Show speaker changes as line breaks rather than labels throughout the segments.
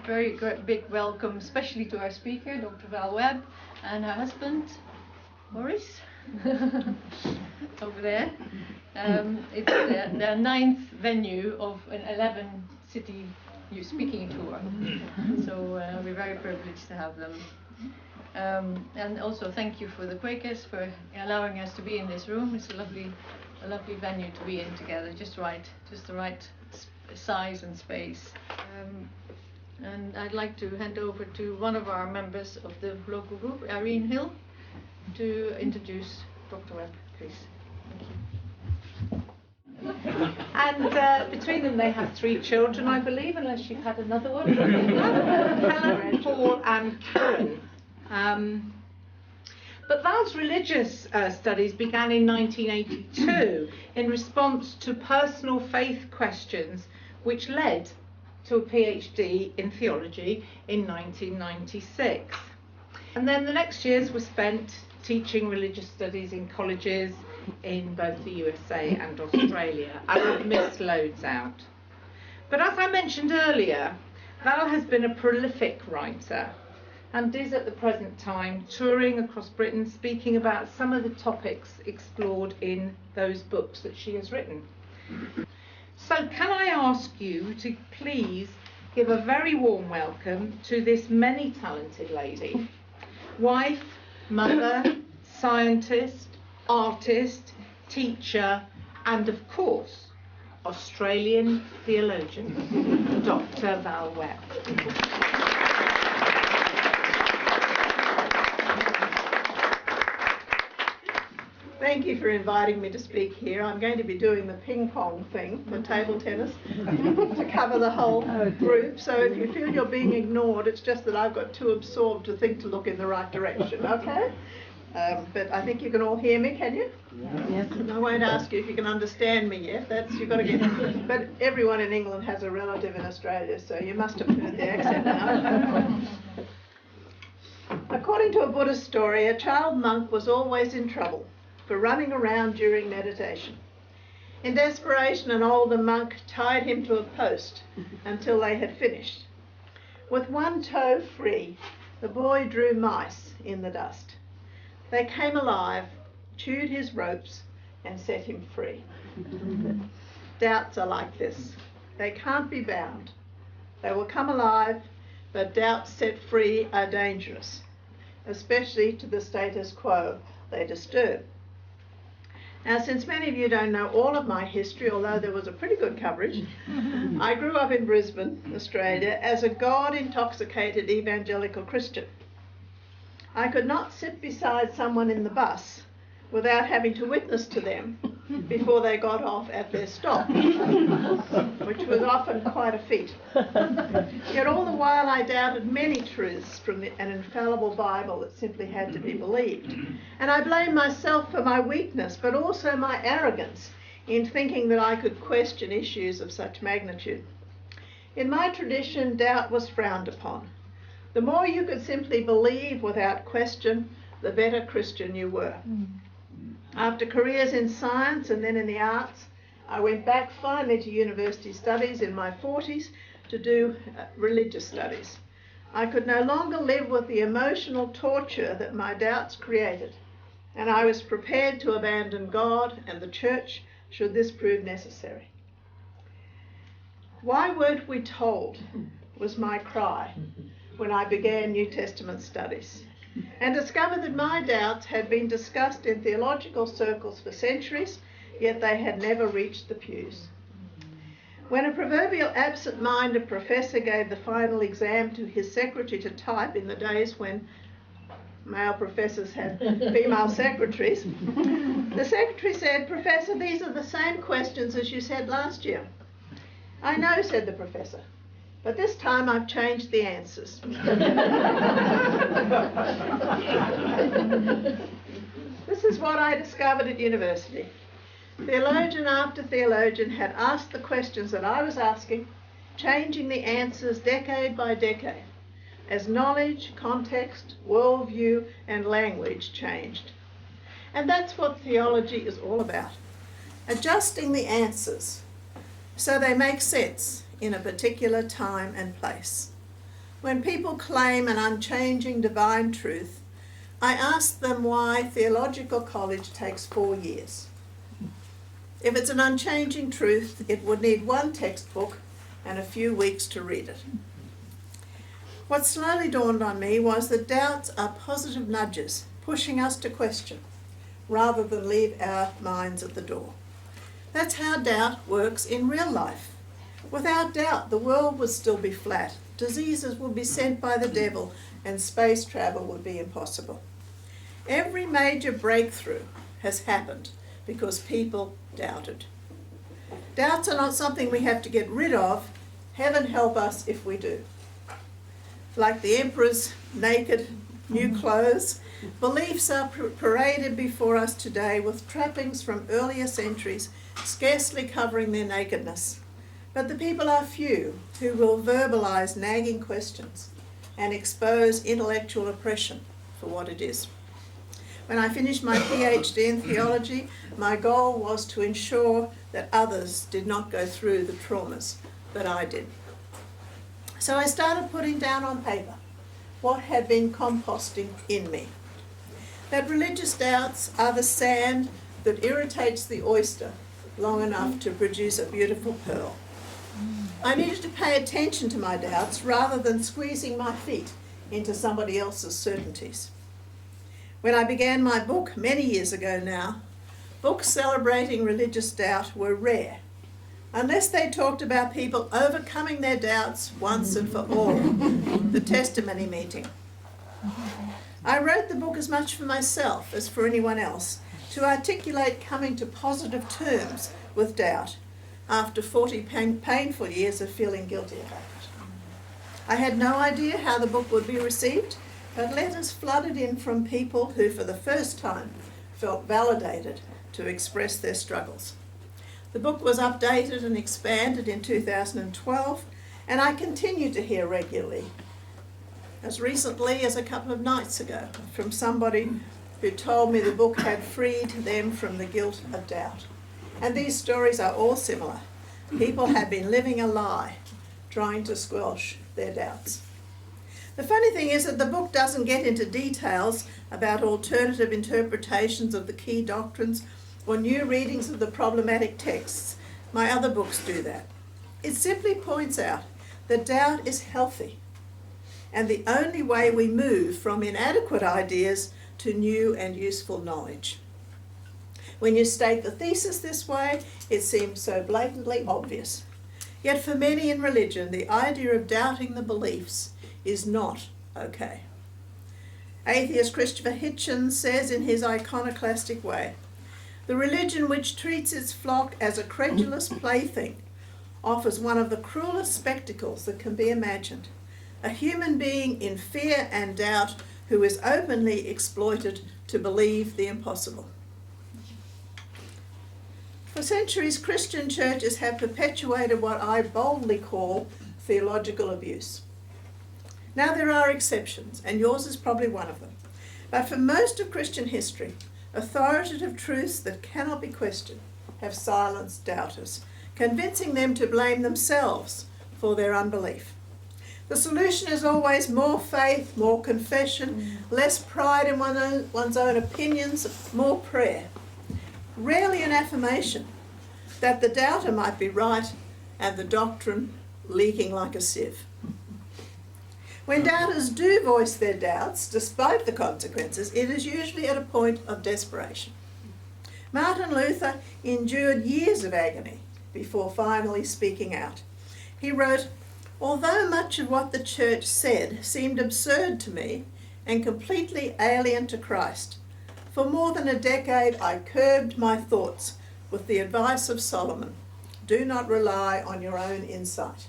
Very big welcome, especially to our speaker, Dr. Val Webb, and her husband, Maurice, over there. It's their 9th venue of an 11-city speaking tour, so we're very privileged to have them. And also thank you for the Quakers for allowing us to be in this room. It's a lovely venue to be in together, just the right size and space. And I'd like to hand over to one of our members of the local group, Irene Hill, to introduce Dr. Webb, please. Thank you.
And between them they have 3 children, I believe, unless you've had another one. Helen, Paul and Karen. But Val's religious studies began in 1982 in response to personal faith questions, which led to a PhD in theology in 1996. And then the next years were spent teaching religious studies in colleges in both the USA and Australia. I would miss loads out. But as I mentioned earlier, Val has been a prolific writer and is at the present time touring across Britain, speaking about some of the topics explored in those books that she has written. So can I ask you to please give a very warm welcome to this many-talented lady, wife, mother, scientist, artist, teacher, and of course, Australian theologian, Dr. Val Webb.
Thank you for inviting me to speak here. I'm going to be doing the ping pong thing, the table tennis, to cover the whole group. So if you feel you're being ignored, it's just that I've got too absorbed to think to look in the right direction, okay? But I think you can all hear me, can you? Yes. I won't ask you if you can understand me yet. You've got to get. But everyone in England has a relative in Australia, so you must have heard the accent now. According to a Buddhist story, a child monk was always in trouble for running around during meditation. In desperation, an older monk tied him to a post until they had finished. With one toe free, the boy drew mice in the dust. They came alive, chewed his ropes, and set him free. Doubts are like this. They can't be bound. They will come alive, but doubts set free are dangerous, especially to the status quo they disturb. Now, since many of you don't know all of my history, although there was a pretty good coverage, I grew up in Brisbane, Australia, as a God-intoxicated evangelical Christian. I could not sit beside someone in the bus without having to witness to them before they got off at their stop, which was often quite a feat. Yet all the while I doubted many truths from an infallible Bible that simply had to be believed. And I blamed myself for my weakness, but also my arrogance in thinking that I could question issues of such magnitude. In my tradition, doubt was frowned upon. The more you could simply believe without question, the better Christian you were. After careers in science and then in the arts, I went back finally to university studies in my 40s to do religious studies. I could no longer live with the emotional torture that my doubts created, and I was prepared to abandon God and the church should this prove necessary. Why weren't we told was my cry when I began New Testament studies, and discovered that my doubts had been discussed in theological circles for centuries, yet they had never reached the pews. When a proverbial absent-minded professor gave the final exam to his secretary to type in the days when male professors had female secretaries, the secretary said, "Professor, these are the same questions as you said last year." "I know," said the professor, "but this time I've changed the answers." This is what I discovered at university. Theologian after theologian had asked the questions that I was asking, changing the answers decade by decade, as knowledge, context, worldview, and language changed. And that's what theology is all about, adjusting the answers so they make sense in a particular time and place. When people claim an unchanging divine truth, I ask them why theological college takes 4 years. If it's an unchanging truth, it would need one textbook and a few weeks to read it. What slowly dawned on me was that doubts are positive nudges, pushing us to question, rather than leave our minds at the door. That's how doubt works in real life. Without doubt, the world would still be flat, diseases would be sent by the devil, and space travel would be impossible. Every major breakthrough has happened because people doubted. Doubts are not something we have to get rid of. Heaven help us if we do. Like the emperor's naked new clothes, beliefs are paraded before us today with trappings from earlier centuries scarcely covering their nakedness. But the people are few who will verbalize nagging questions and expose intellectual oppression for what it is. When I finished my PhD in theology, my goal was to ensure that others did not go through the traumas that I did. So I started putting down on paper what had been composting in me. That religious doubts are the sand that irritates the oyster long enough to produce a beautiful pearl. I needed to pay attention to my doubts rather than squeezing my feet into somebody else's certainties. When I began my book many years ago now, books celebrating religious doubt were rare, unless they talked about people overcoming their doubts once and for all, the testimony meeting. I wrote the book as much for myself as for anyone else, to articulate coming to positive terms with doubt after 40 painful years of feeling guilty about it. I had no idea how the book would be received, but letters flooded in from people who for the first time felt validated to express their struggles. The book was updated and expanded in 2012, and I continue to hear regularly, as recently as a couple of nights ago, from somebody who told me the book had freed them from the guilt of doubt. And these stories are all similar. People have been living a lie, trying to squelch their doubts. The funny thing is that the book doesn't get into details about alternative interpretations of the key doctrines or new readings of the problematic texts. My other books do that. It simply points out that doubt is healthy, and the only way we move from inadequate ideas to new and useful knowledge. When you state the thesis this way, it seems so blatantly obvious. Yet for many in religion, the idea of doubting the beliefs is not okay. Atheist Christopher Hitchens says in his iconoclastic way, "The religion which treats its flock as a credulous plaything offers one of the cruelest spectacles that can be imagined. A human being in fear and doubt who is openly exploited to believe the impossible." For centuries, Christian churches have perpetuated what I boldly call theological abuse. Now there are exceptions, and yours is probably one of them. But for most of Christian history, authoritative truths that cannot be questioned have silenced doubters, convincing them to blame themselves for their unbelief. The solution is always more faith, more confession, less pride in one's own opinions, more prayer. Rarely an affirmation that the doubter might be right and the doctrine leaking like a sieve. When doubters do voice their doubts, despite the consequences, it is usually at a point of desperation. Martin Luther endured years of agony before finally speaking out. He wrote, "Although much of what the church said seemed absurd to me and completely alien to Christ, for more than a decade I curbed my thoughts with the advice of Solomon. Do not rely on your own insight.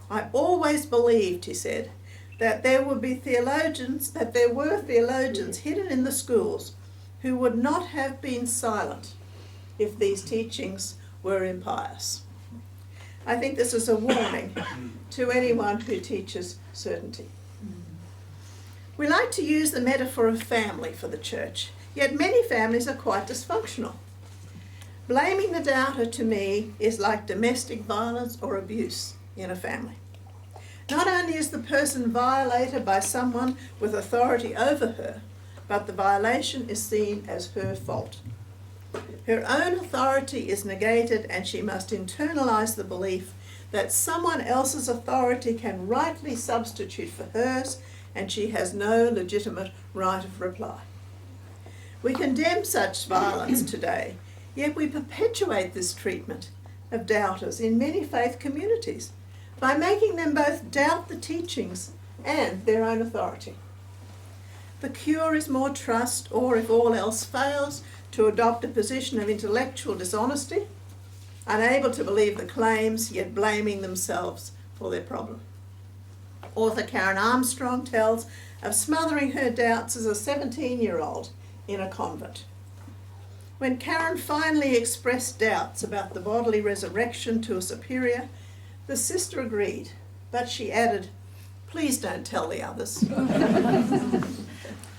I always believed," he said, "that there were theologians hidden in the schools who would not have been silent if these teachings were impious." I think this is a warning to anyone who teaches certainty. We like to use the metaphor of family for the church, yet many families are quite dysfunctional. Blaming the doubter, to me, is like domestic violence or abuse in a family. Not only is the person violated by someone with authority over her, but the violation is seen as her fault. Her own authority is negated, and she must internalise the belief that someone else's authority can rightly substitute for hers, and she has no legitimate right of reply. We condemn such violence today, yet we perpetuate this treatment of doubters in many faith communities by making them both doubt the teachings and their own authority. The cure is more trust, or if all else fails, to adopt a position of intellectual dishonesty, unable to believe the claims, yet blaming themselves for their problem. Author Karen Armstrong tells of smothering her doubts as a 17-year-old in a convent. When Karen finally expressed doubts about the bodily resurrection to a superior, the sister agreed, but she added, "Please don't tell the others."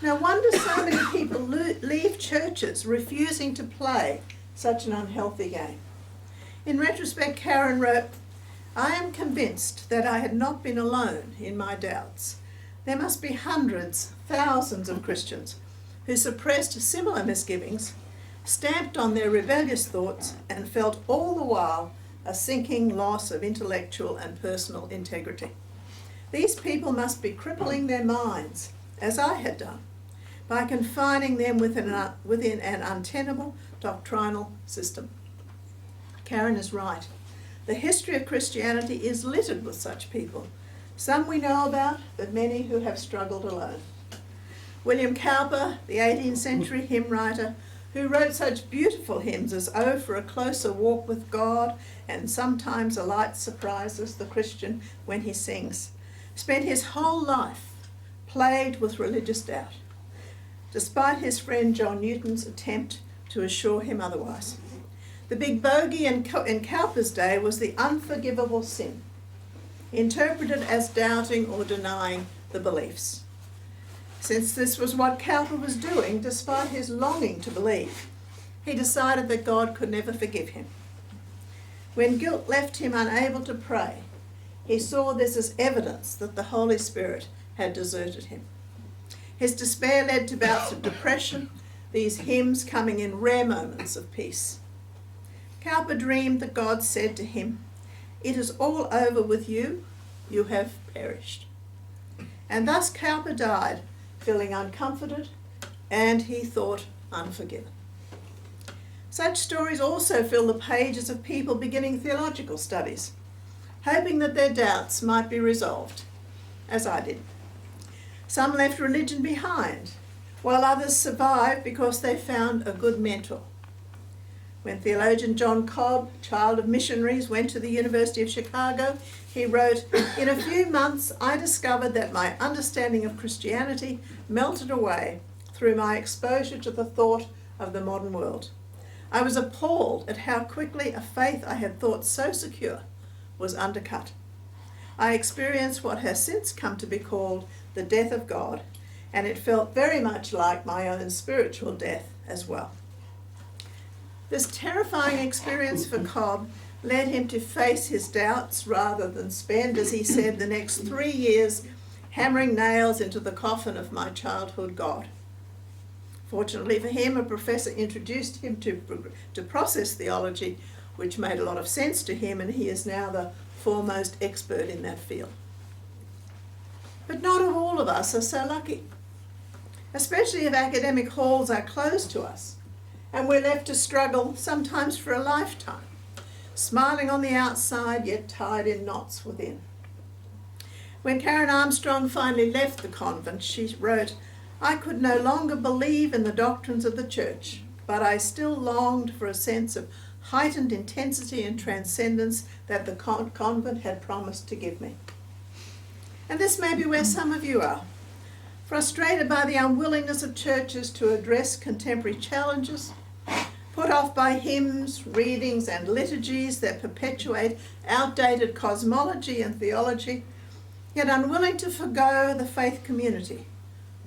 No wonder so many people leave churches refusing to play such an unhealthy game. In retrospect, Karen wrote, "I am convinced that I had not been alone in my doubts. There must be hundreds, thousands of Christians who suppressed similar misgivings, stamped on their rebellious thoughts, and felt all the while a sinking loss of intellectual and personal integrity. These people must be crippling their minds, as I had done, by confining them within an untenable doctrinal system." Karen is right. The history of Christianity is littered with such people. Some we know about, but many who have struggled alone. William Cowper, the 18th century hymn writer, who wrote such beautiful hymns as "Oh, for a closer walk with God," and "Sometimes a light surprises the Christian when he sings," spent his whole life plagued with religious doubt, despite his friend John Newton's attempt to assure him otherwise. The big bogey in Cowper's day was the unforgivable sin, interpreted as doubting or denying the beliefs. Since this was what Cowper was doing, despite his longing to believe, he decided that God could never forgive him. When guilt left him unable to pray, he saw this as evidence that the Holy Spirit had deserted him. His despair led to bouts of depression, these hymns coming in rare moments of peace. Cowper dreamed that God said to him, "It is all over with you, you have perished." And thus Cowper died, feeling uncomforted, and he thought unforgiven. Such stories also fill the pages of people beginning theological studies, hoping that their doubts might be resolved, as I did. Some left religion behind, while others survived because they found a good mentor. When theologian John Cobb, child of missionaries, went to the University of Chicago, he wrote, "In a few months I discovered that my understanding of Christianity melted away through my exposure to the thought of the modern world. I was appalled at how quickly a faith I had thought so secure was undercut. I experienced what has since come to be called the death of God, and it felt very much like my own spiritual death as well." This terrifying experience for Cobb led him to face his doubts rather than spend, as he said, the next 3 years hammering nails into the coffin of my childhood God. Fortunately for him, a professor introduced him to process theology, which made a lot of sense to him, and he is now the foremost expert in that field. But not all of us are so lucky, especially if academic halls are closed to us and we're left to struggle, sometimes for a lifetime, smiling on the outside yet tied in knots within. When Karen Armstrong finally left the convent, she wrote, "I could no longer believe in the doctrines of the church, but I still longed for a sense of heightened intensity and transcendence that the convent had promised to give me." And this may be where some of you are, frustrated by the unwillingness of churches to address contemporary challenges, put off by hymns, readings, and liturgies that perpetuate outdated cosmology and theology, yet unwilling to forgo the faith community,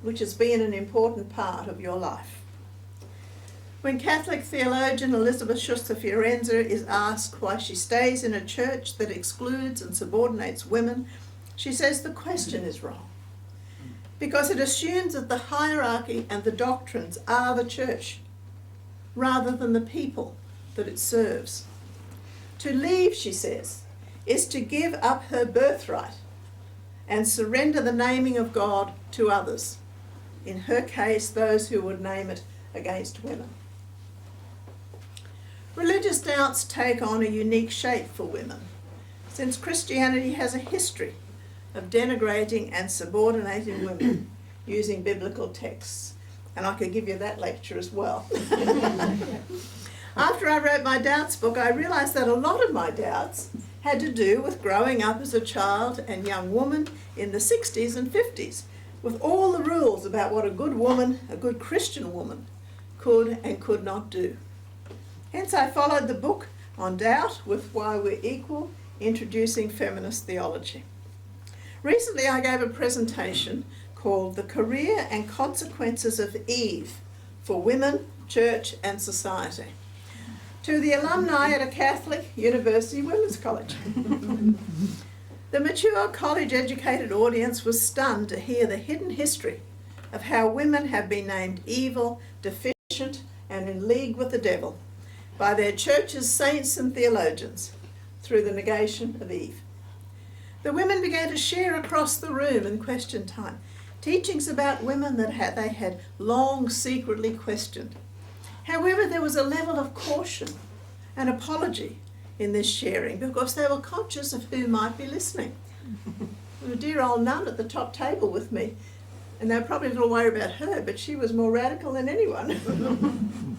which has been an important part of your life. When Catholic theologian Elizabeth Schuster-Fiorenza is asked why she stays in a church that excludes and subordinates women She says the question is wrong because it assumes that the hierarchy and the doctrines are the church rather than the people that it serves. To leave, she says, is to give up her birthright and surrender the naming of God to others, in her case those who would name it against women. Religious doubts take on a unique shape for women, since Christianity has a history of denigrating and subordinating women using biblical texts. And I could give you that lecture as well. After I wrote my doubts book, I realised that a lot of my doubts had to do with growing up as a child and young woman in the 60s and 50s, with all the rules about what a good woman, a good Christian woman, could and could not do. Hence I followed the book on doubt with Why We're Equal, Introducing Feminist Theology. Recently I gave a presentation called The Career and Consequences of Eve for Women, Church and Society to the alumni at a Catholic University Women's College. The mature college-educated audience was stunned to hear the hidden history of how women have been named evil, deficient and in league with the devil by their church's saints and theologians through the negation of Eve. The women began to share across the room in question time teachings about women that they had long secretly questioned. However, there was a level of caution and apology in this sharing because they were conscious of who might be listening. There was a dear old nun at the top table with me, and they were probably a little worried about her, but she was more radical than anyone.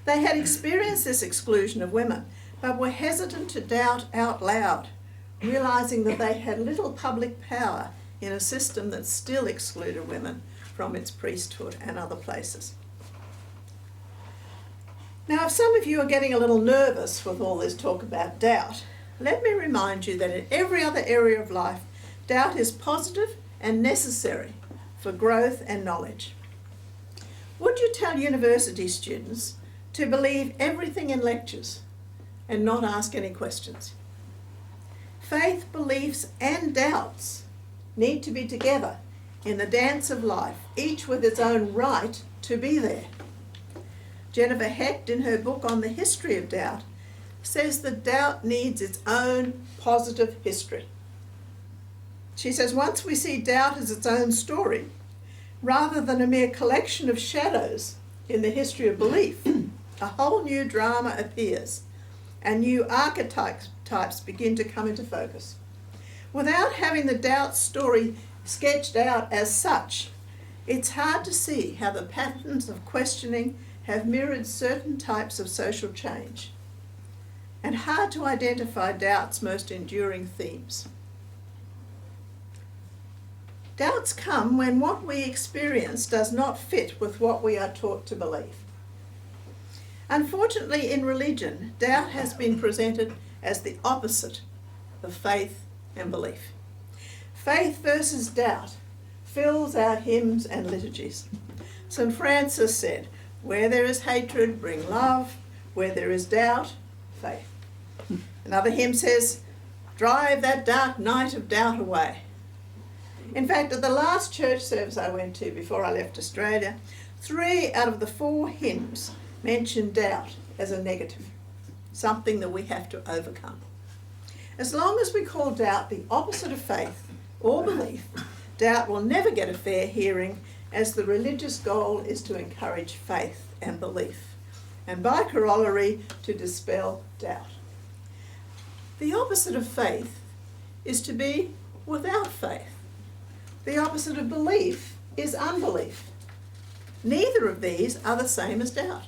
They had experienced this exclusion of women, but were hesitant to doubt out loud, realising that they had little public power in a system that still excluded women from its priesthood and other places. Now, if some of you are getting a little nervous with all this talk about doubt, let me remind you that in every other area of life, doubt is positive and necessary for growth and knowledge. Would you tell university students to believe everything in lectures and not ask any questions? Faith, beliefs and doubts need to be together in the dance of life, each with its own right to be there. Jennifer Hecht, in her book on the history of doubt, says that doubt needs its own positive history. She says once we see doubt as its own story, rather than a mere collection of shadows in the history of belief, a whole new drama appears and new archetypes begin to come into focus. Without having the doubt story sketched out as such, it's hard to see how the patterns of questioning have mirrored certain types of social change, and hard to identify doubt's most enduring themes. Doubts come when what we experience does not fit with what we are taught to believe. Unfortunately, in religion, doubt has been presented as the opposite of faith and belief. Faith versus doubt fills our hymns and liturgies. St. Francis said, "Where there is hatred, bring love. Where there is doubt, faith." Another hymn says, "Drive that dark night of doubt away." In fact, at the last church service I went to before I left Australia, 3 out of the 4 hymns mentioned doubt as a negative, something that we have to overcome. As long as we call doubt the opposite of faith or belief, doubt will never get a fair hearing, as the religious goal is to encourage faith and belief, and by corollary, to dispel doubt. The opposite of faith is to be without faith. The opposite of belief is unbelief. Neither of these are the same as doubt.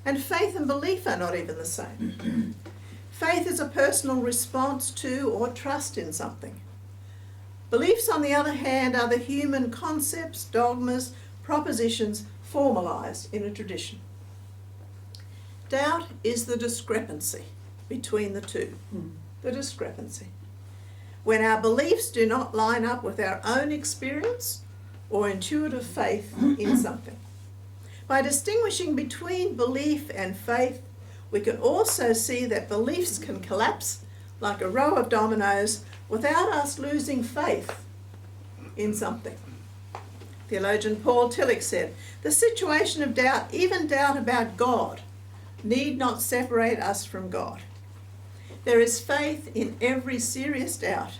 And faith and belief are not even the same. Faith is a personal response to or trust in something. Beliefs, on the other hand, are the human concepts, dogmas, propositions formalised in a tradition. Doubt is the discrepancy between the two. The discrepancy. When our beliefs do not line up with our own experience or intuitive faith in something. By distinguishing between belief and faith, we can also see that beliefs can collapse like a row of dominoes, without us losing faith in something. Theologian Paul Tillich said, "The situation of doubt, even doubt about God, need not separate us from God. There is faith in every serious doubt,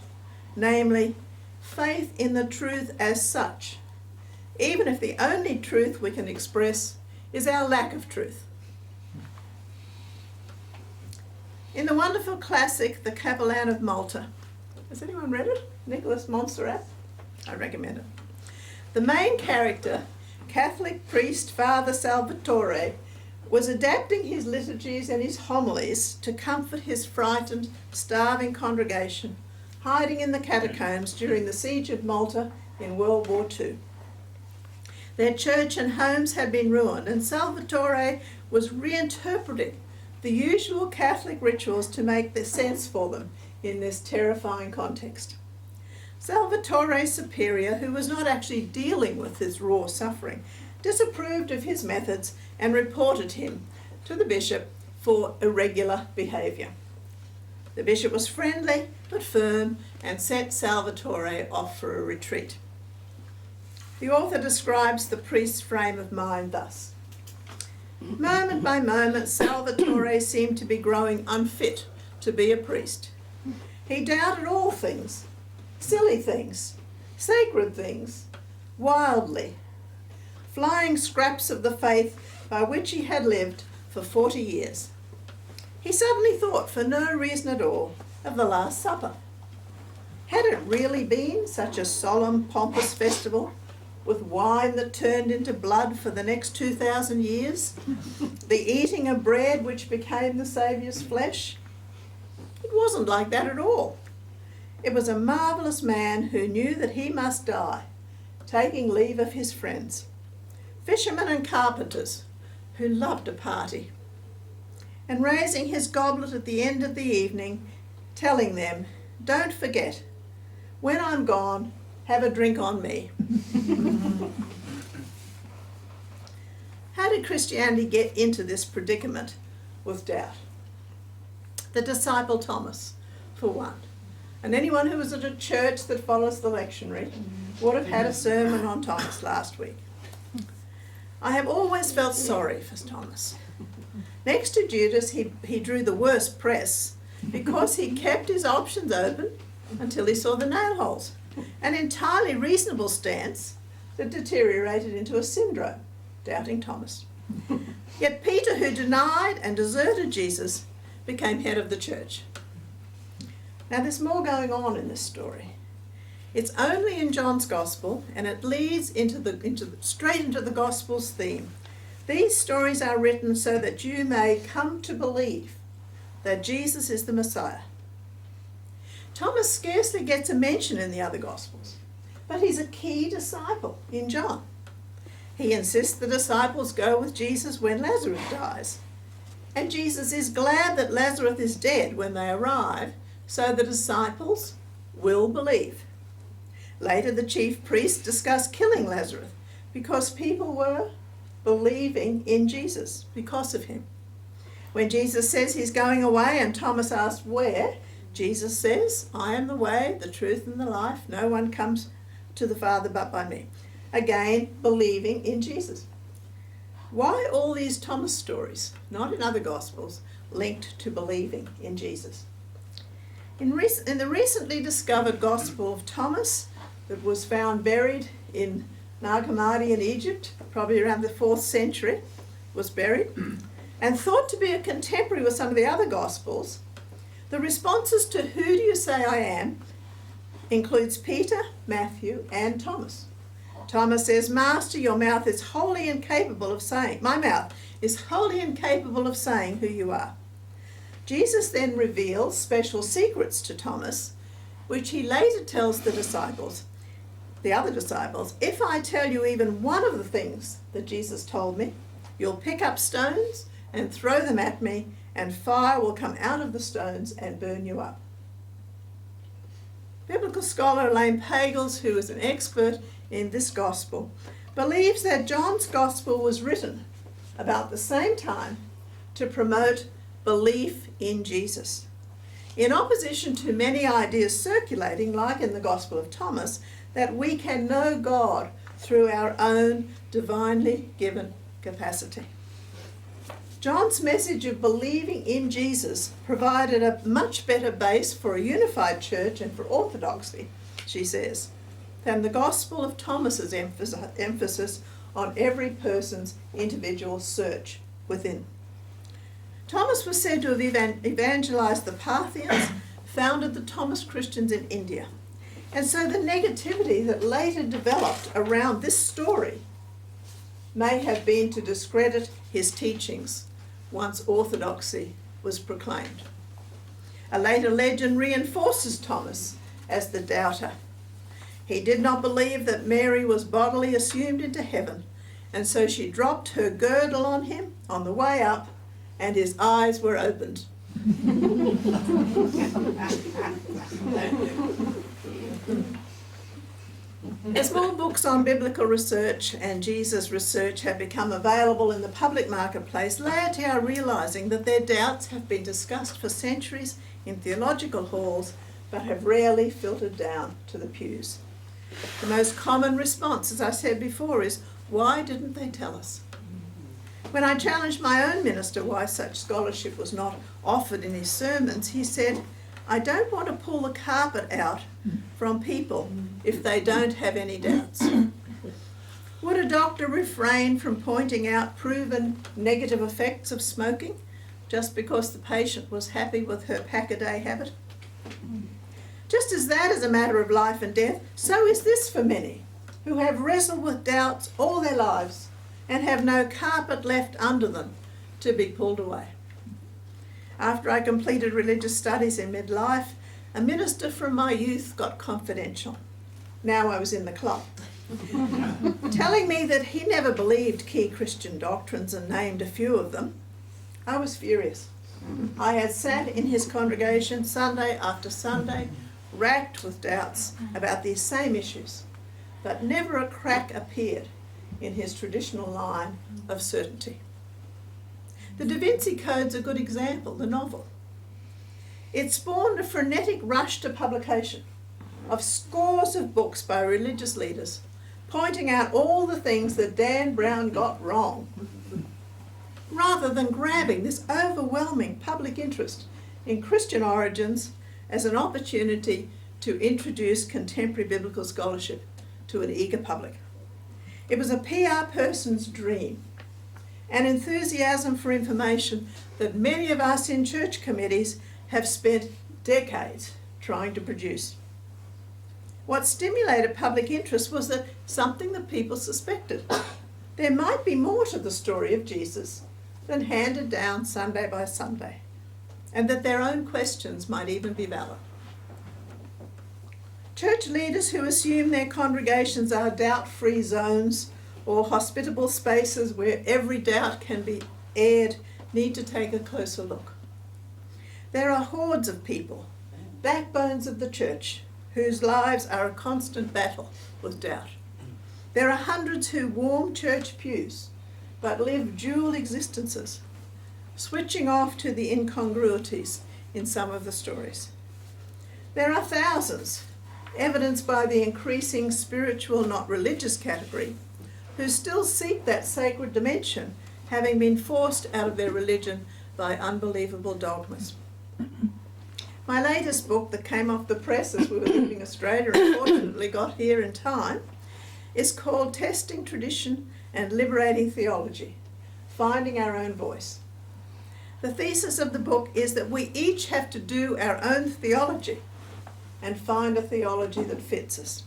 namely, faith in the truth as such, even if the only truth we can express is our lack of truth." In the wonderful classic, The Capellan of Malta, has anyone read it? Nicholas Montserrat? I recommend it. The main character, Catholic priest Father Salvatore, was adapting his liturgies and his homilies to comfort his frightened, starving congregation hiding in the catacombs during the siege of Malta in World War II. Their church and homes had been ruined, and Salvatore was reinterpreting the usual Catholic rituals to make sense for them in this terrifying context. Salvatore's superior, who was not actually dealing with this raw suffering, disapproved of his methods and reported him to the bishop for irregular behaviour. The bishop was friendly but firm and sent Salvatore off for a retreat. The author describes the priest's frame of mind thus: "Moment by moment, Salvatore seemed to be growing unfit to be a priest. He doubted all things, silly things, sacred things, wildly, flying scraps of the faith by which he had lived for 40 years. He suddenly thought, for no reason at all, of the Last Supper. Had it really been such a solemn, pompous festival, with wine that turned into blood for the next 2,000 years, the eating of bread which became the Saviour's flesh? It wasn't like that at all. It was a marvellous man who knew that he must die, taking leave of his friends, fishermen and carpenters who loved a party, and raising his goblet at the end of the evening, telling them, 'Don't forget, when I'm gone, have a drink on me.'" How did Christianity get into this predicament with doubt? The disciple Thomas, for one. And anyone who was at a church that follows the lectionary would have had a sermon on Thomas last week. I have always felt sorry for Thomas. Next to Judas, he drew the worst press because he kept his options open until he saw the nail holes. An entirely reasonable stance that deteriorated into a syndrome, doubting Thomas. Yet Peter, who denied and deserted Jesus, became head of the church. Now there's more going on in this story. It's only in John's Gospel, and it leads straight into the Gospel's theme. These stories are written so that you may come to believe that Jesus is the Messiah. Thomas scarcely gets a mention in the other Gospels, but he's a key disciple in John. He insists the disciples go with Jesus when Lazarus dies, and Jesus is glad that Lazarus is dead when they arrive, so the disciples will believe. Later, the chief priests discuss killing Lazarus because people were believing in Jesus because of him. When Jesus says he's going away and Thomas asks where, Jesus says, "I am the way, the truth and the life. No one comes to the Father but by me." Again, believing in Jesus. Why all these Thomas stories, not in other Gospels, linked to believing in Jesus? In the recently discovered Gospel of Thomas, that was found buried in Nag Hammadi in Egypt, probably around the 4th century, was buried, and thought to be a contemporary with some of the other Gospels, the responses to "Who do you say I am?" includes Peter, Matthew, and Thomas. Thomas says, "Master, your mouth is wholly incapable of saying, my mouth is wholly incapable of saying who you are." Jesus then reveals special secrets to Thomas, which he later tells the other disciples, "If I tell you even one of the things that Jesus told me, you'll pick up stones and throw them at me, and fire will come out of the stones and burn you up." Biblical scholar Elaine Pagels, who is an expert in this gospel, believes that John's gospel was written about the same time to promote belief in Jesus. in opposition to many ideas circulating, like in the Gospel of Thomas, that we can know God through our own divinely given capacity. John's message of believing in Jesus provided a much better base for a unified church and for orthodoxy, she says, than the Gospel of Thomas's emphasis on every person's individual search within. Thomas was said to have evangelized the Parthians, founded the Thomas Christians in India. And so the negativity that later developed around this story may have been to discredit his teachings once orthodoxy was proclaimed. A later legend reinforces Thomas as the doubter. He did not believe that Mary was bodily assumed into heaven, and so she dropped her girdle on him on the way up, and his eyes were opened. As more books on biblical research and Jesus research have become available in the public marketplace, laity are realising that their doubts have been discussed for centuries in theological halls, but have rarely filtered down to the pews. The most common response, as I said before, is, why didn't they tell us? When I challenged my own minister why such scholarship was not offered in his sermons, he said, I don't want to pull the carpet out from people if they don't have any doubts. Would a doctor refrain from pointing out proven negative effects of smoking just because the patient was happy with her pack-a-day habit? Just as that is a matter of life and death, so is this for many who have wrestled with doubts all their lives and have no carpet left under them to be pulled away. After I completed religious studies in midlife, a minister from my youth got confidential. Now I was in the club. Telling me that he never believed key Christian doctrines and named a few of them. I was furious. I had sat in his congregation Sunday after Sunday, racked with doubts about these same issues, but never a crack appeared in his traditional line of certainty. The Da Vinci Code's a good example, the novel. It spawned a frenetic rush to publication of scores of books by religious leaders pointing out all the things that Dan Brown got wrong, rather than grabbing this overwhelming public interest in Christian origins as an opportunity to introduce contemporary biblical scholarship to an eager public. It was a PR person's dream, an enthusiasm for information that many of us in church committees have spent decades trying to produce. What stimulated public interest was that something that people suspected. There might be more to the story of Jesus than handed down Sunday by Sunday, and that their own questions might even be valid. Church leaders who assume their congregations are doubt-free zones or hospitable spaces where every doubt can be aired need to take a closer look. There are hordes of people, backbones of the church, whose lives are a constant battle with doubt. There are hundreds who warm church pews but live dual existences, switching off to the incongruities in some of the stories. There are thousands, evidenced by the increasing spiritual, not religious category, who still seek that sacred dimension, having been forced out of their religion by unbelievable dogmas. My latest book, that came off the press as we were leaving Australia and fortunately got here in time, is called Tradition and Liberating Theology, Finding Our Own Voice. The thesis of the book is that we each have to do our own theology and find a theology that fits us.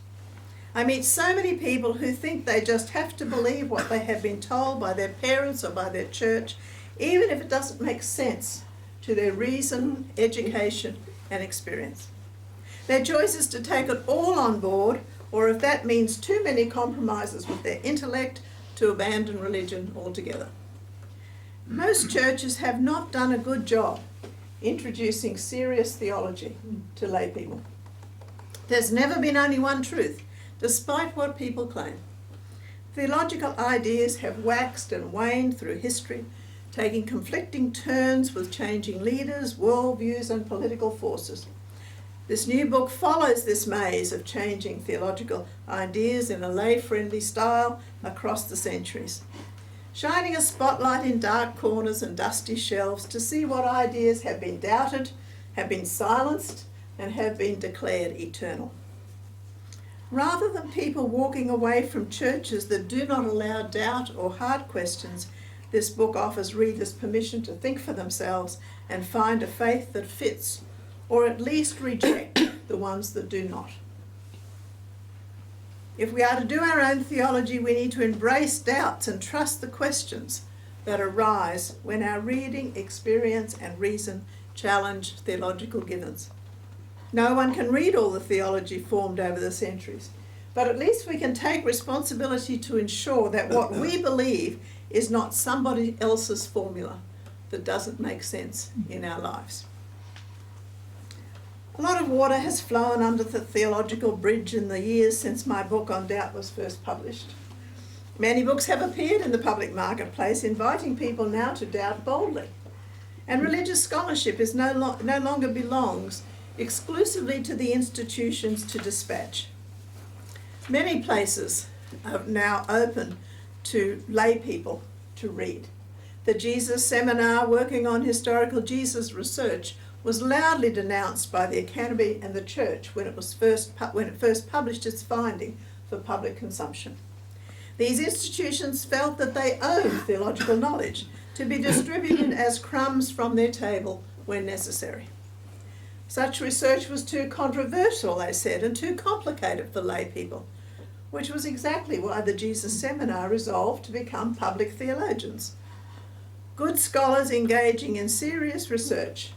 I meet so many people who think they just have to believe what they have been told by their parents or by their church, even if it doesn't make sense to their reason, education, and experience. Their choice is to take it all on board, or if that means too many compromises with their intellect, to abandon religion altogether. Most churches have not done a good job introducing serious theology to lay people. There's never been only one truth, despite what people claim. Theological ideas have waxed and waned through history, taking conflicting turns with changing leaders, worldviews and political forces. This new book follows this maze of changing theological ideas in a lay-friendly style across the centuries, shining a spotlight in dark corners and dusty shelves to see what ideas have been doubted, have been silenced, and have been declared eternal. Rather than people walking away from churches that do not allow doubt or hard questions, this book offers readers permission to think for themselves and find a faith that fits, or at least reject the ones that do not. If we are to do our own theology, we need to embrace doubts and trust the questions that arise when our reading, experience and reason challenge theological givens. No one can read all the theology formed over the centuries, but at least we can take responsibility to ensure that what we believe is not somebody else's formula that doesn't make sense in our lives. A lot of water has flown under the theological bridge in the years since my book on doubt was first published. Many books have appeared in the public marketplace, inviting people now to doubt boldly. And religious scholarship is no longer belongs exclusively to the institutions to dispatch. Many places are now open to lay people to read. The Jesus Seminar, working on historical Jesus research, was loudly denounced by the Academy and the Church when it first published its finding for public consumption. These institutions felt that they owned theological knowledge to be distributed as crumbs from their table when necessary. Such research was too controversial, they said, and too complicated for lay people, which was exactly why the Jesus Seminar resolved to become public theologians. Good scholars engaging in serious research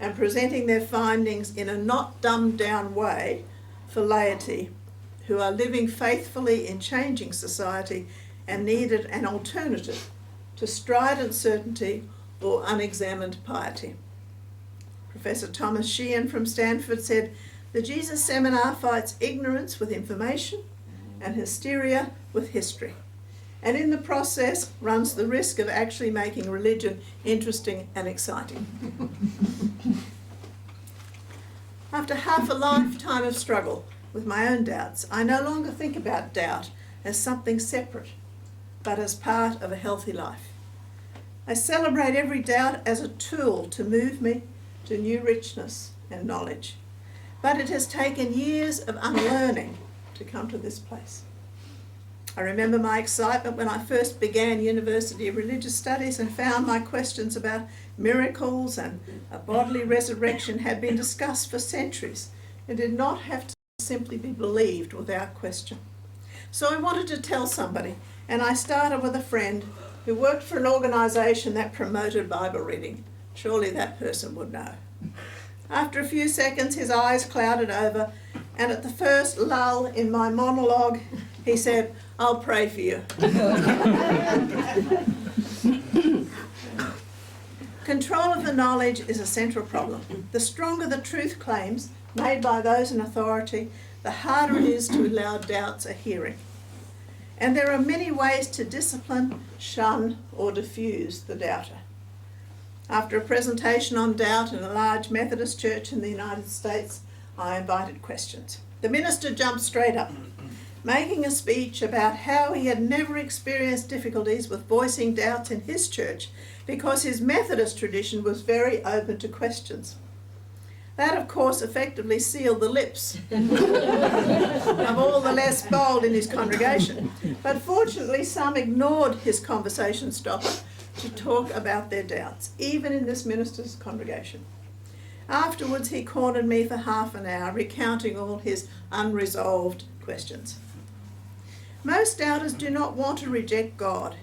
and presenting their findings in a not dumbed down way for laity who are living faithfully in changing society and needed an alternative to strident certainty or unexamined piety. Professor Thomas Sheehan from Stanford said, "The Jesus Seminar fights ignorance with information and hysteria with history, and in the process runs the risk of actually making religion interesting and exciting." After half a lifetime of struggle with my own doubts, I no longer think about doubt as something separate, but as part of a healthy life. I celebrate every doubt as a tool to move me to new richness and knowledge, but it has taken years of unlearning to come to this place. I remember my excitement when I first began University of Religious Studies and found my questions about miracles and a bodily resurrection had been discussed for centuries and did not have to simply be believed without question. So I wanted to tell somebody, and I started with a friend who worked for an organisation that promoted Bible reading. Surely that person would know. After a few seconds, his eyes clouded over, and at the first lull in my monologue, he said, "I'll pray for you." Control of the knowledge is a central problem. The stronger the truth claims made by those in authority, the harder it is to allow doubts a hearing. And there are many ways to discipline, shun, or diffuse the doubter. After a presentation on doubt in a large Methodist church in the United States, I invited questions. The minister jumped straight up, making a speech about how he had never experienced difficulties with voicing doubts in his church because his Methodist tradition was very open to questions. That, of course, effectively sealed the lips of all the less bold in his congregation. But fortunately, some ignored his conversation stopper to talk about their doubts, even in this minister's congregation. Afterwards, he cornered me for half an hour, recounting all his unresolved questions. Most doubters do not want to reject God.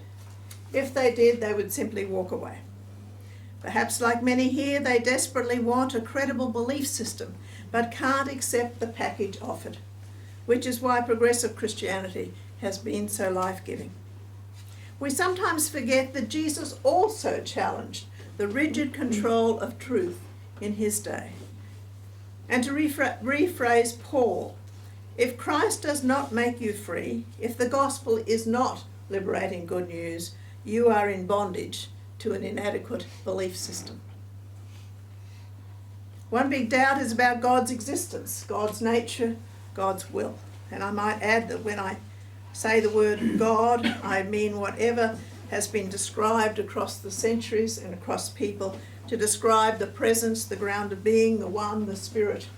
If they did, they would simply walk away. Perhaps like many here, they desperately want a credible belief system, but can't accept the package offered, which is why progressive Christianity has been so life-giving. We sometimes forget that Jesus also challenged the rigid control of truth in his day. And to rephrase Paul, if Christ does not make you free, if the gospel is not liberating good news, you are in bondage to an inadequate belief system. One big doubt is about God's existence, God's nature, God's will. And I might add that when I say the word God, I mean whatever has been described across the centuries and across people to describe the presence, the ground of being, the one, the spirit.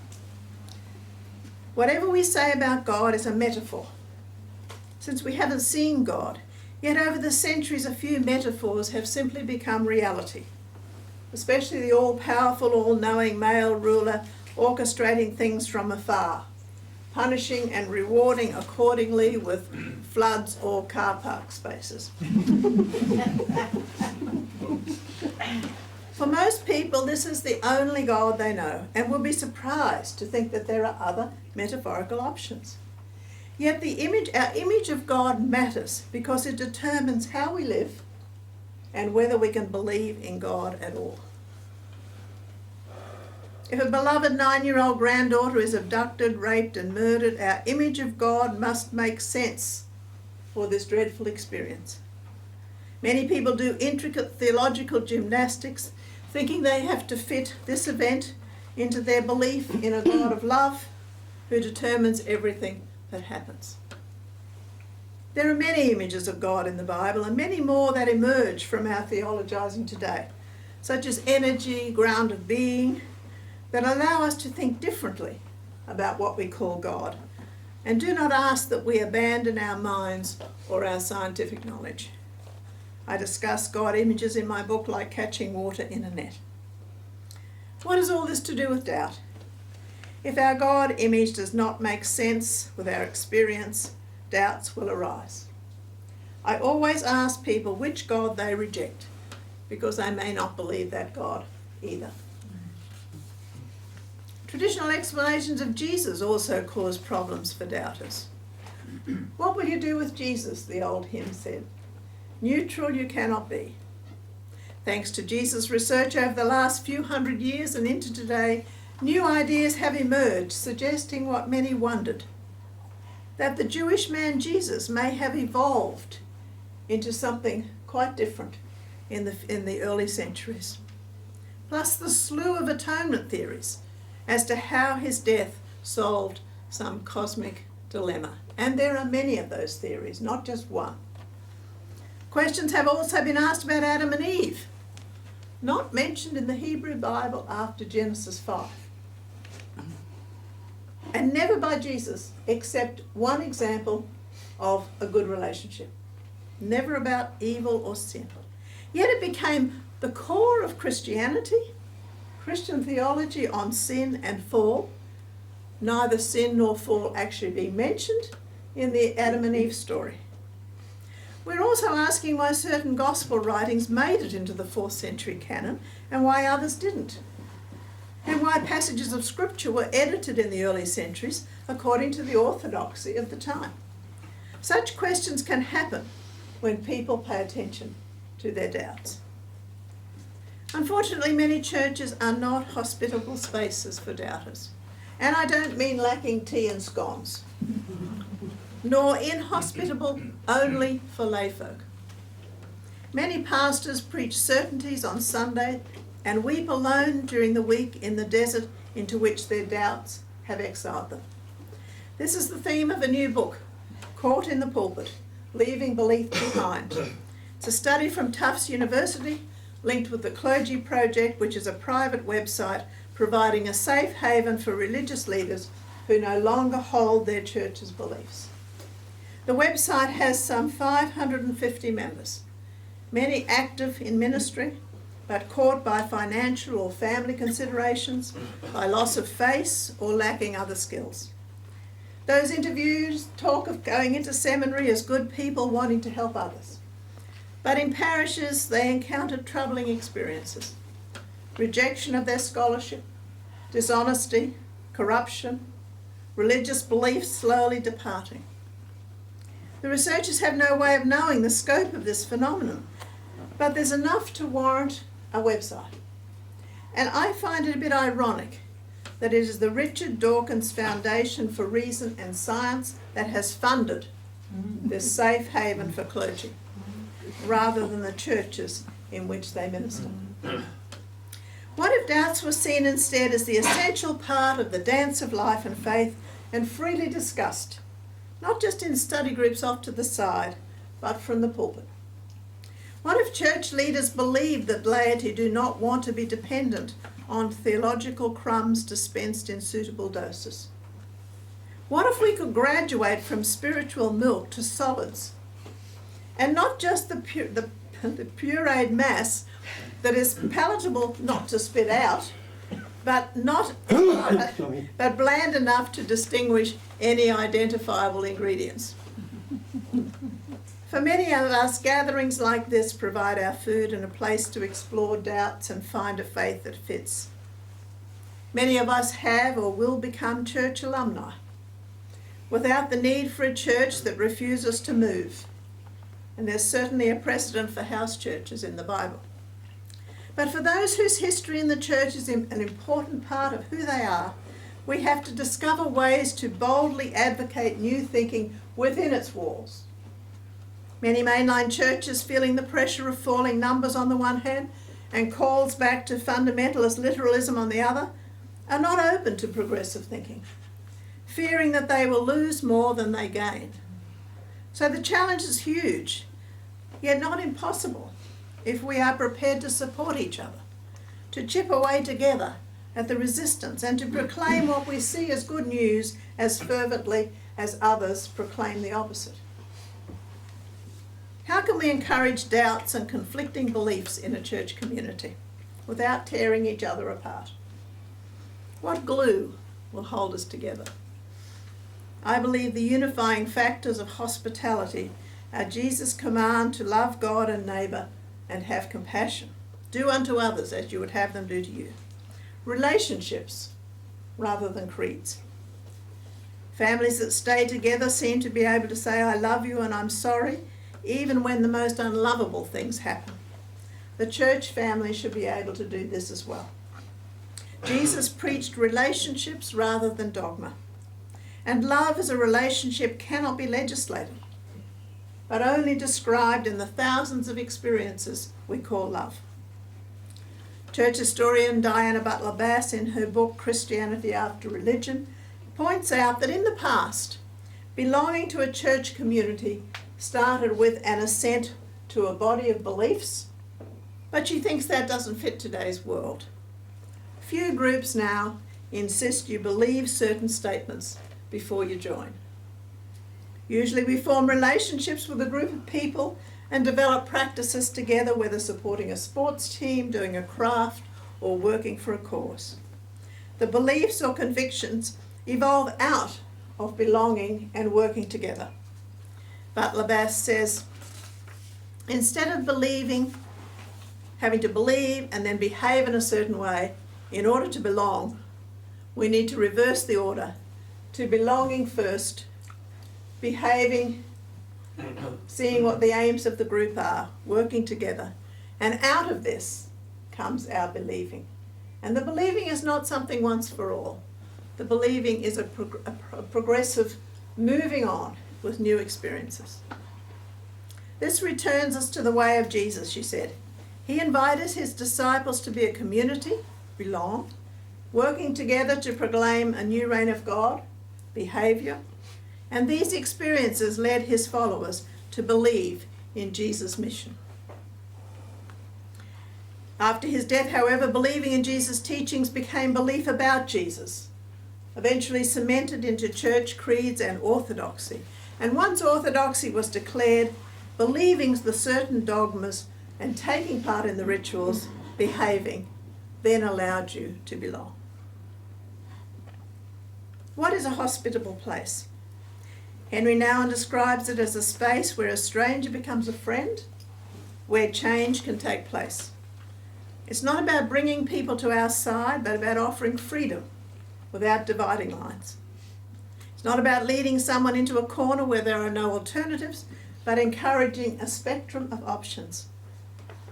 Whatever we say about God is a metaphor, since we haven't seen God. Yet over the centuries, a few metaphors have simply become reality, especially the all-powerful, all-knowing male ruler orchestrating things from afar, punishing and rewarding accordingly with floods or car park spaces. For most people, this is the only God they know, and will be surprised to think that there are other metaphorical options. Yet our image of God matters because it determines how we live and whether we can believe in God at all. If a beloved 9-year-old granddaughter is abducted, raped and murdered, our image of God must make sense for this dreadful experience. Many people do intricate theological gymnastics, thinking they have to fit this event into their belief in a God of love who determines everything that happens. There are many images of God in the Bible and many more that emerge from our theologizing today, such as energy, ground of being, that allow us to think differently about what we call God, and do not ask that we abandon our minds or our scientific knowledge. I discuss God images in my book like catching water in a net. What has all this to do with doubt? If our God image does not make sense with our experience, doubts will arise. I always ask people which God they reject, because they may not believe that God either. Traditional explanations of Jesus also cause problems for doubters. What will you do with Jesus, the old hymn said. Neutral you cannot be. Thanks to Jesus' research over the last few hundred years and into today, new ideas have emerged suggesting what many wondered, that the Jewish man Jesus may have evolved into something quite different in the early centuries. Plus the slew of atonement theories as to how his death solved some cosmic dilemma. And there are many of those theories, not just one. Questions have also been asked about Adam and Eve, not mentioned in the Hebrew Bible after Genesis 5. And never by Jesus, except one example of a good relationship. Never about evil or sin. Yet it became the core of Christianity, Christian theology on sin and fall. Neither sin nor fall actually being mentioned in the Adam and Eve story. We're also asking why certain gospel writings made it into the 4th century canon and why others didn't. And why passages of scripture were edited in the early centuries according to the orthodoxy of the time. Such questions can happen when people pay attention to their doubts. Unfortunately, many churches are not hospitable spaces for doubters. And I don't mean lacking tea and scones, nor inhospitable only for layfolk. Many pastors preach certainties on Sunday and weep alone during the week in the desert into which their doubts have exiled them. This is the theme of a new book, Caught in the Pulpit, Leaving Belief Behind. It's a study from Tufts University, linked with the Clergy Project, which is a private website providing a safe haven for religious leaders who no longer hold their church's beliefs. The website has some 550 members, many active in ministry, but caught by financial or family considerations, by loss of face or lacking other skills. Those interviews talk of going into seminary as good people wanting to help others. But in parishes, they encountered troubling experiences: rejection of their scholarship, dishonesty, corruption, religious beliefs slowly departing. The researchers have no way of knowing the scope of this phenomenon, but there's enough to warrant a website. And I find it a bit ironic that it is the Richard Dawkins Foundation for Reason and Science that has funded this safe haven for clergy, rather than the churches in which they minister. What if doubts were seen instead as the essential part of the dance of life and faith and freely discussed, not just in study groups off to the side, but from the pulpit? What if church leaders believed that laity do not want to be dependent on theological crumbs dispensed in suitable doses? What if we could graduate from spiritual milk to solids, and not just the pureed mass that is palatable not to spit out, but bland enough to distinguish any identifiable ingredients? For many of us, gatherings like this provide our food and a place to explore doubts and find a faith that fits. Many of us have or will become church alumni, without the need for a church that refuses to move. And there's certainly a precedent for house churches in the Bible. But for those whose history in the church is an important part of who they are, we have to discover ways to boldly advocate new thinking within its walls. Many mainline churches, feeling the pressure of falling numbers on the one hand and calls back to fundamentalist literalism on the other, are not open to progressive thinking, fearing that they will lose more than they gain. So the challenge is huge, yet not impossible, if we are prepared to support each other, to chip away together at the resistance, and to proclaim what we see as good news as fervently as others proclaim the opposite. How can we encourage doubts and conflicting beliefs in a church community without tearing each other apart? What glue will hold us together? I believe the unifying factors of hospitality are Jesus' command to love God and neighbour and have compassion. Do unto others as you would have them do to you. Relationships rather than creeds. Families that stay together seem to be able to say, I love you and I'm sorry, even when the most unlovable things happen. The church family should be able to do this as well. Jesus preached relationships rather than dogma. And love as a relationship cannot be legislated, but only described in the thousands of experiences we call love. Church historian Diana Butler Bass, in her book Christianity After Religion, points out that in the past, belonging to a church community started with an assent to a body of beliefs, but she thinks that doesn't fit today's world. Few groups now insist you believe certain statements before you join. Usually we form relationships with a group of people and develop practices together, whether supporting a sports team, doing a craft, or working for a cause. The beliefs or convictions evolve out of belonging and working together. Butler Bass says, instead of having to believe and then behave in a certain way in order to belong, we need to reverse the order to belonging first, behaving, seeing what the aims of the group are, working together. And out of this comes our believing. And the believing is not something once for all. The believing is a progressive moving on with new experiences. This returns us to the way of Jesus, she said. He invited his disciples to be a community, belong, working together to proclaim a new reign of God, behaviour, and these experiences led his followers to believe in Jesus' mission. After his death, however, believing in Jesus' teachings became belief about Jesus, eventually cemented into church creeds and orthodoxy. And once orthodoxy was declared, believing the certain dogmas and taking part in the rituals, behaving, then allowed you to belong. What is a hospitable place? Henry Nouwen describes it as a space where a stranger becomes a friend, where change can take place. It's not about bringing people to our side, but about offering freedom without dividing lines. It's not about leading someone into a corner where there are no alternatives, but encouraging a spectrum of options.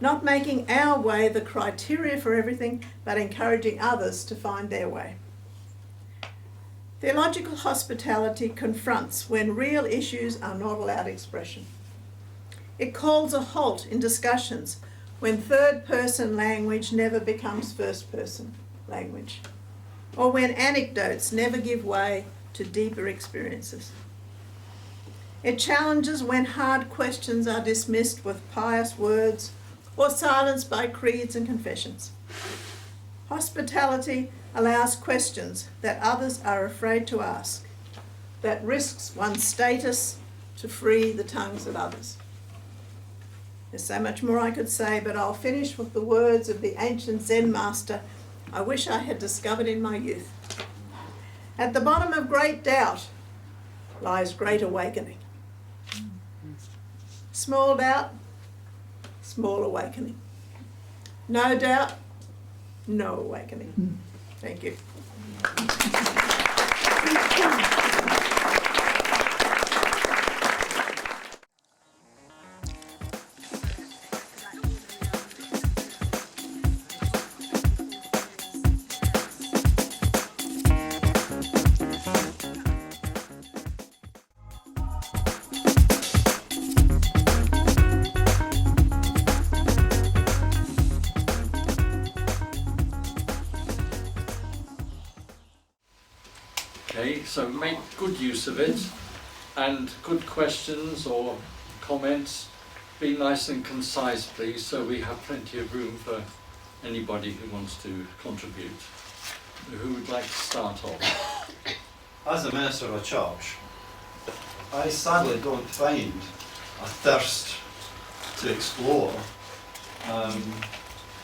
Not making our way the criteria for everything, but encouraging others to find their way. Theological hospitality confronts when real issues are not allowed expression. It calls a halt in discussions when third-person language never becomes first-person language, or when anecdotes never give way to deeper experiences. It challenges when hard questions are dismissed with pious words or silenced by creeds and confessions. Hospitality allows questions that others are afraid to ask, that risks one's status to free the tongues of others. There's so much more I could say, but I'll finish with the words of the ancient Zen master I wish I had discovered in my youth. At the bottom of great doubt lies great awakening. Small doubt, small awakening. No doubt, no awakening. Thank you.
Okay, so make good use of it, and good questions or comments, be nice and concise please, so we have plenty of room for anybody who wants to contribute. Who would like to start off?
As a minister of a church, I sadly don't find a thirst to explore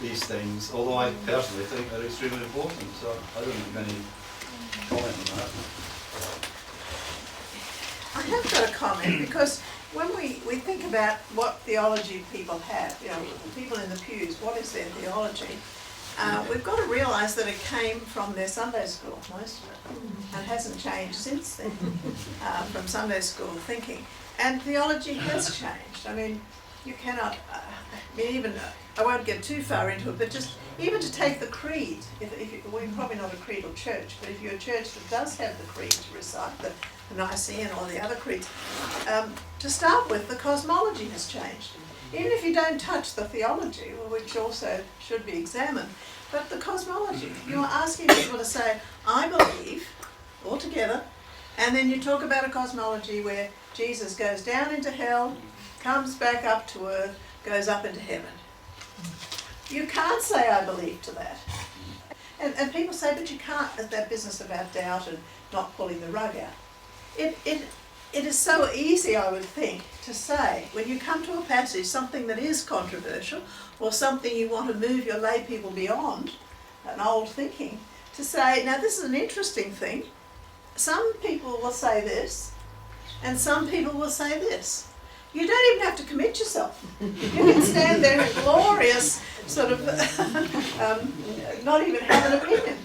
these things, although I personally think they're extremely important, so I don't have many comment on that.
I have got a comment, because when we think about what theology people have, you know, people in the pews, what is their theology? We've got to realise that it came from their Sunday school, most of it, and hasn't changed since then, from Sunday school thinking. And theology has changed. I mean, you cannot, I won't get too far into it, but just even to take the creed, we're probably not a creedal church, but if you're a church that does have the creed to recite, the Nicene or the other creeds, to start with, the cosmology has changed. Even if you don't touch the theology, which also should be examined, but the cosmology, you're asking people to say, I believe, altogether, and then you talk about a cosmology where Jesus goes down into hell, comes back up to earth, goes up into heaven. You can't say I believe to that. And people say, but you can't, that business about doubt and not pulling the rug out. It is so easy, I would think, to say, when you come to a passage, something that is controversial, or something you want to move your lay people beyond, an old thinking, to say, now this is an interesting thing. Some people will say this, and some people will say this. You don't even have to commit yourself. You can stand there in glorious sort of, not even have an opinion.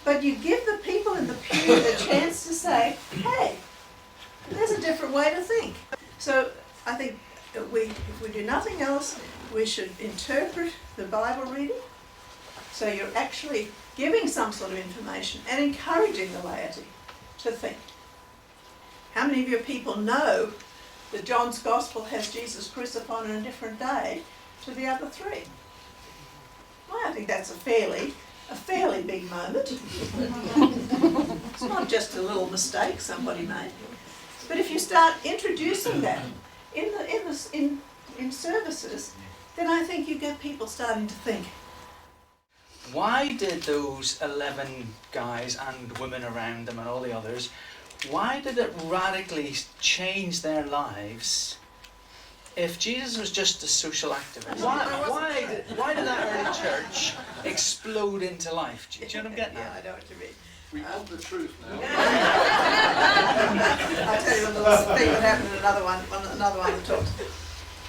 But you give the people in the pew the chance to say, hey, there's a different way to think. So I think if we do nothing else, we should interpret the Bible reading. So you're actually giving some sort of information and encouraging the laity to think. How many of your people know that John's Gospel has Jesus crucified on a different day to the other three? Well, I think that's a fairly big moment. It's not just a little mistake somebody made. But if you start introducing that in services, then I think you get people starting to think.
Why did those 11 guys and women around them and all the others, why did it radically change their lives if Jesus was just a social activist? Why did that early church explode into life? Do you know what I'm getting at?
Yeah, I know what you mean.
We want the truth now.
I'll tell you a little thing that happened in another one of the talks.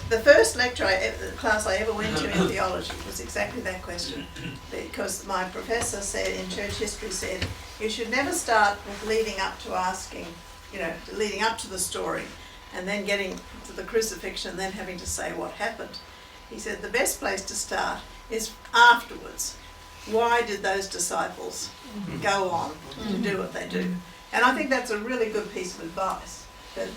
The first lecture class I ever went to in theology was exactly that question, because my professor said in church history said you should never start with leading up to asking, leading up to the story and then getting to the crucifixion and then having to say what happened. He said the best place to start is afterwards. Why did those disciples go on to do what they do? And I think that's a really good piece of advice, that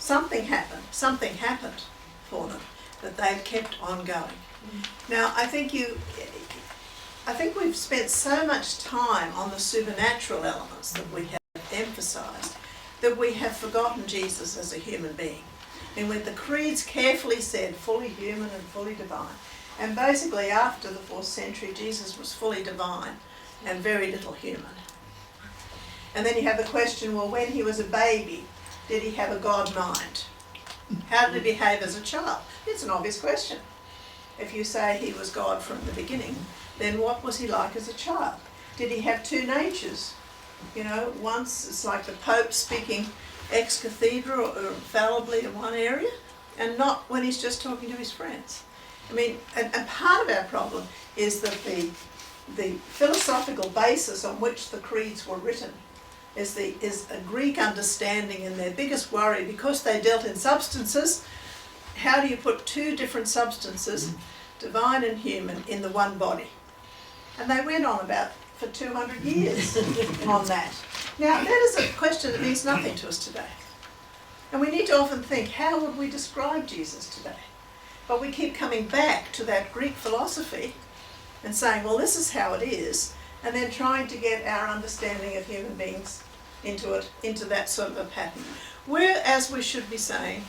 something happened for them, that they've kept on going. Now, I think we've spent so much time on the supernatural elements that we have emphasised that we have forgotten Jesus as a human being. And when the creeds carefully said fully human and fully divine, and basically after the 4th century Jesus was fully divine and very little human. And then you have the question, well, when he was a baby, did he have a God mind? How did he behave as a child? It's an obvious question. If you say he was God from the beginning, then what was he like as a child? Did he have two natures? You know, once it's like the Pope speaking ex cathedra or infallibly in one area, and not when he's just talking to his friends. I mean, and part of our problem is that the philosophical basis on which the creeds were written is a Greek understanding, and their biggest worry, because they dealt in substances, how do you put two different substances, divine and human, in the one body? And they went on about for 200 years on that. Now, that is a question that means nothing to us today. And we need to often think, how would we describe Jesus today? But we keep coming back to that Greek philosophy and saying, well, this is how it is, and then trying to get our understanding of human beings into that sort of a pattern. Whereas we should be saying,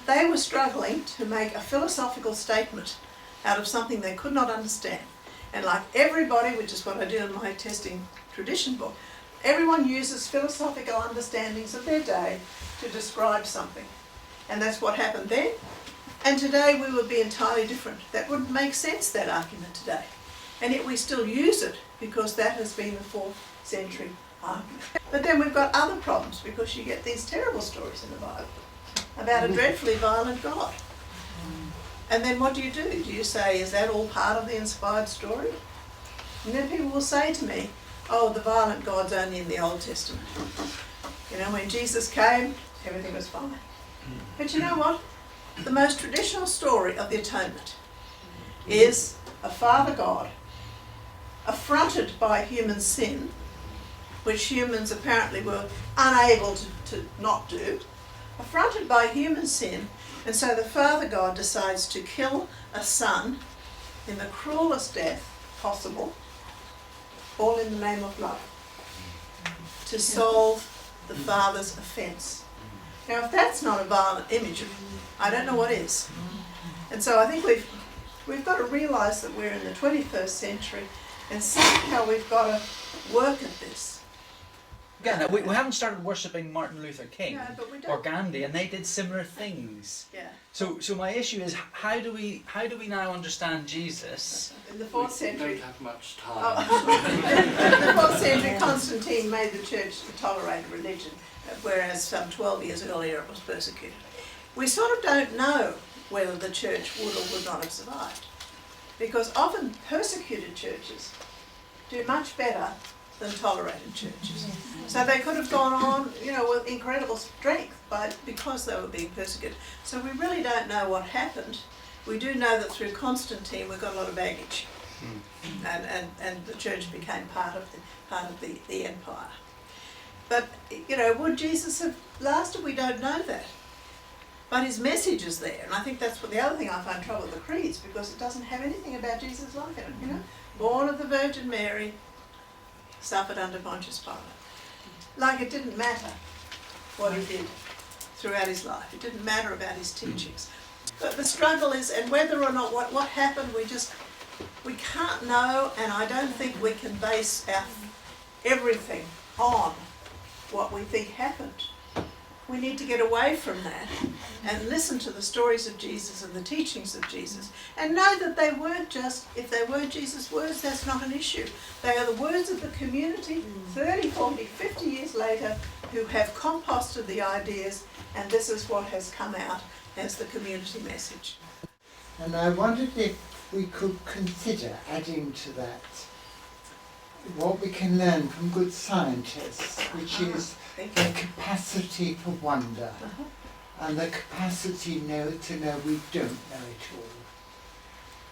they were struggling to make a philosophical statement out of something they could not understand. And like everybody, which is what I do in my testing tradition book, everyone uses philosophical understandings of their day to describe something. And that's what happened then. And today we would be entirely different. That wouldn't make sense, that argument today. And yet we still use it because that has been the 4th century argument. But then we've got other problems, because you get these terrible stories in the Bible about a dreadfully violent God. And then what do? Do you say, is that all part of the inspired story? And then people will say to me, oh, the violent God's only in the Old Testament. You know, when Jesus came, everything was fine. But you know what? The most traditional story of the atonement is a Father God affronted by human sin, which humans apparently were unable to not do, affronted by human sin, and so the Father God decides to kill a son in the cruelest death possible, all in the name of love, to solve the Father's offence. Now, if that's not a violent image, I don't know what is. And so I think we've got to realise that we're in the 21st century, and somehow we've got to work at this.
Again, we haven't started worshipping Martin Luther King
No,
or Gandhi, and they did similar things.
Yeah.
So my issue is, how do we now understand Jesus?
In the 4th
We
century.
don't have much time.
In the 4th century, Constantine made the church to tolerate religion, whereas some 12 years earlier it was persecuted. We sort of don't know whether the church would or would not have survived, because often persecuted churches do much better than tolerated churches. So they could have gone on, you know, with incredible strength because they were being persecuted. So we really don't know what happened. We do know that through Constantine we got a lot of baggage, and the church became part of the empire. But you know, would Jesus have lasted? We don't know that. But his message is there, and I think that's the other thing I find trouble with the creeds, because it doesn't have anything about Jesus' life in it. You know, born of the Virgin Mary, suffered under Pontius Pilate. Like it didn't matter what he did throughout his life. It didn't matter about his teachings. But the struggle is, and whether or not what happened, we can't know, and I don't think we can base everything on what we think happened. We need to get away from that and listen to the stories of Jesus and the teachings of Jesus, and know that they weren't just, if they weren't Jesus' words, that's not an issue. They are the words of the community 30, 40, 50 years later, who have composted the ideas, and this is what has come out as the community message.
And I wondered if we could consider adding to that what we can learn from good scientists, which is the capacity for wonder, and the capacity to know we don't know it all.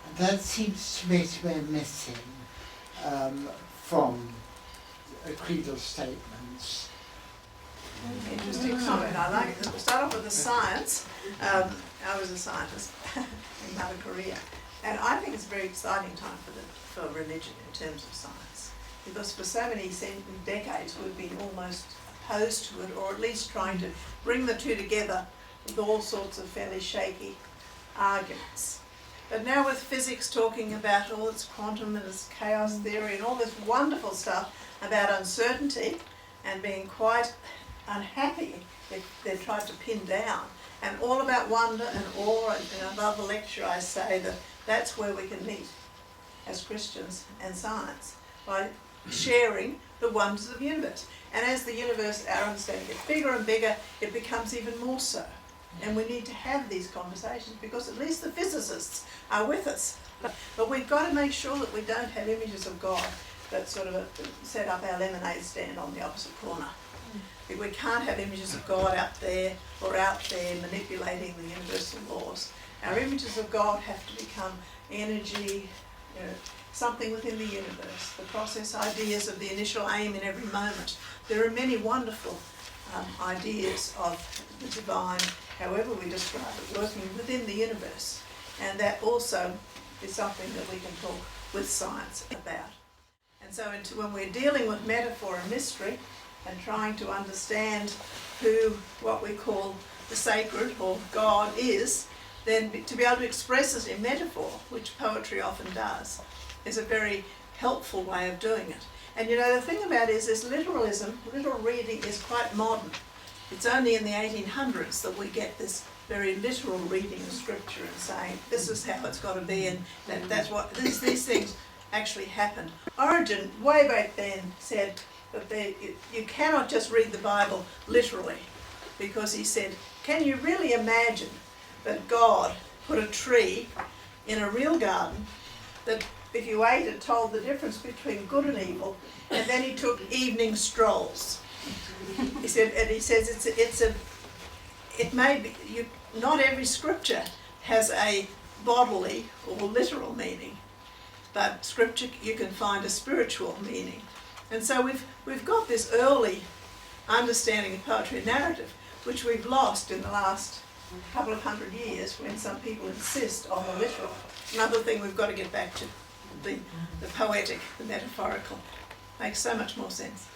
And that seems to me to be missing from creedal statements.
Interesting comment. I like it. We'll start off with the science. I was a scientist in Mother Korea. And I think it's a very exciting time for religion in terms of science, because for so many decades we've been almost opposed to it, or at least trying to bring the two together with all sorts of fairly shaky arguments. But now with physics talking about all its quantum and its chaos theory and all this wonderful stuff about uncertainty, and being quite unhappy if they're tried to pin down, and all about wonder and awe, and in another lecture I say that that's where we can meet as Christians and science, by sharing the wonders of the universe. And as the universe, our understanding gets bigger and bigger, it becomes even more so. And we need to have these conversations, because at least the physicists are with us. But we've got to make sure that we don't have images of God that sort of set up our lemonade stand on the opposite corner. We can't have images of God out there manipulating the universal laws. Our images of God have to become energy, something within the universe, the process ideas of the initial aim in every moment. There are many wonderful ideas of the divine, however we describe it, working within the universe. And that also is something that we can talk with science about. And so when we're dealing with metaphor and mystery and trying to understand what we call the sacred or God is, then to be able to express it in metaphor, which poetry often does, is a very helpful way of doing it. And the thing about it is this literalism, literal reading, is quite modern. It's only in the 1800s that we get this very literal reading of scripture and saying this is how it's got to be, and that's what these things actually happened. Origen, way back then, said that you cannot just read the Bible literally, because he said, can you really imagine that God put a tree in a real garden that if you ate it told the difference between good and evil, and then he took evening strolls? He said, and he says it may be, not every scripture has a bodily or literal meaning, but scripture you can find a spiritual meaning. And so we've got this early understanding of poetry and narrative, which we've lost in the last couple of hundred years when some people insist on the literal. Another thing we've got to get back to, the poetic, the metaphorical. Makes so much more sense.